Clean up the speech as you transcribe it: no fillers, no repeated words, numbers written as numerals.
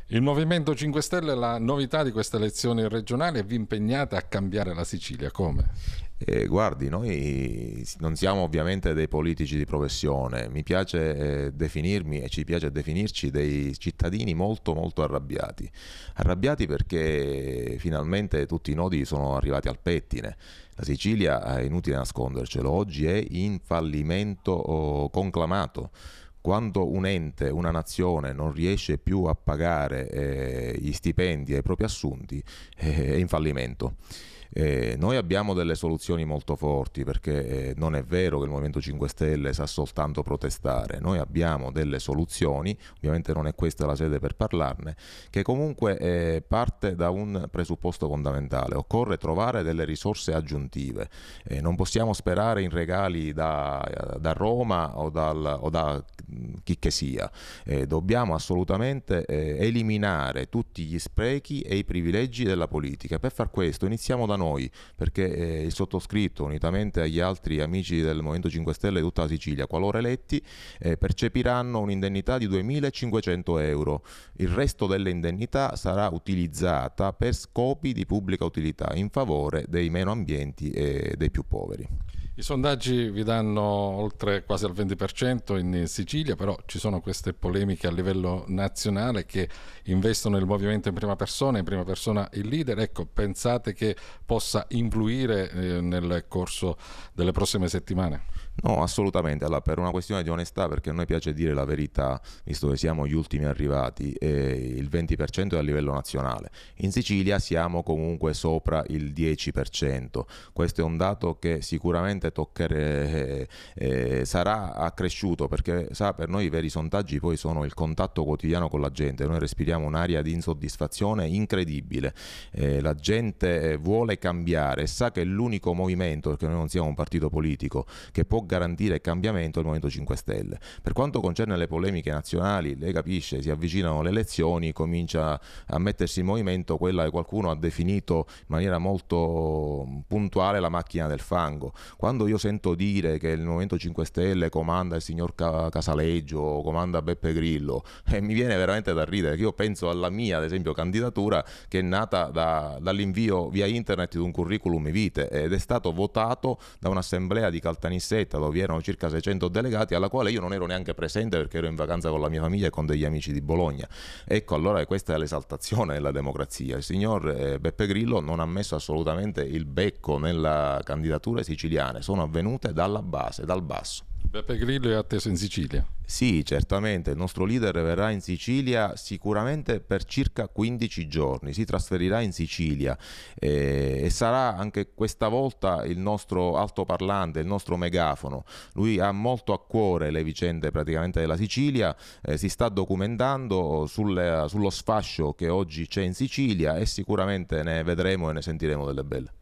Il Movimento 5 Stelle, la novità di queste elezioni regionali, e vi impegnate a cambiare la Sicilia, come? Guardi, noi non siamo ovviamente dei politici di professione, mi piace definirmi e ci piace definirci dei cittadini molto molto arrabbiati perché finalmente tutti i nodi sono arrivati al pettine. La Sicilia, è inutile nascondercelo, oggi è in fallimento conclamato. Quando un ente, una nazione non riesce più a pagare gli stipendi ai propri assunti, è in fallimento. Noi abbiamo delle soluzioni molto forti perché non è vero che il Movimento 5 Stelle sa soltanto protestare, noi abbiamo delle soluzioni, ovviamente non è questa la sede per parlarne, che comunque parte da un presupposto fondamentale: occorre trovare delle risorse aggiuntive, non possiamo sperare in regali da Roma o da chi che sia, dobbiamo assolutamente eliminare tutti gli sprechi e i privilegi della politica. Per far questo iniziamo da noi, perché il sottoscritto, unitamente agli altri amici del Movimento 5 Stelle di tutta la Sicilia, qualora eletti, percepiranno un'indennità di 2.500 euro. Il resto dell'indennità sarà utilizzata per scopi di pubblica utilità in favore dei meno ambienti e dei più poveri. I sondaggi vi danno oltre quasi al 20% in Sicilia, però ci sono queste polemiche a livello nazionale che investono il movimento in prima persona il leader. Ecco, pensate che possa influire nel corso delle prossime settimane? No, assolutamente. Allora, per una questione di onestà, perché a noi piace dire la verità, visto che siamo gli ultimi arrivati, il 20% è a livello nazionale. In Sicilia siamo comunque sopra il 10%. Questo è un dato che sicuramente sarà accresciuto, perché sa, per noi i veri sondaggi poi sono il contatto quotidiano con la gente. Noi respiriamo un'aria di insoddisfazione incredibile. La gente vuole cambiare e sa che l'unico movimento, perché noi non siamo un partito politico, che può garantire il cambiamento del Movimento 5 Stelle. Per quanto concerne le polemiche nazionali, lei capisce, si avvicinano le elezioni, comincia a mettersi in movimento quella che qualcuno ha definito in maniera molto puntuale la macchina del fango. Quando io sento dire che il Movimento 5 Stelle comanda il signor Casaleggio o comanda Beppe Grillo, mi viene veramente da ridere, che io penso alla mia, ad esempio, candidatura, che è nata dall'invio via internet di un curriculum vitae ed è stato votato da un'assemblea di Caltanissetta dove vi erano circa 600 delegati, alla quale io non ero neanche presente perché ero in vacanza con la mia famiglia e con degli amici di Bologna. Ecco, allora questa è l'esaltazione della democrazia. Il signor Beppe Grillo non ha messo assolutamente il becco nella candidature siciliane, sono avvenute dalla base, dal basso. Beppe Grillo è atteso in Sicilia? Sì, certamente, il nostro leader verrà in Sicilia sicuramente per circa 15 giorni, si trasferirà in Sicilia e sarà anche questa volta il nostro altoparlante, il nostro megafono. Lui ha molto a cuore le vicende praticamente della Sicilia, si sta documentando sullo sfascio che oggi c'è in Sicilia e sicuramente ne vedremo e ne sentiremo delle belle.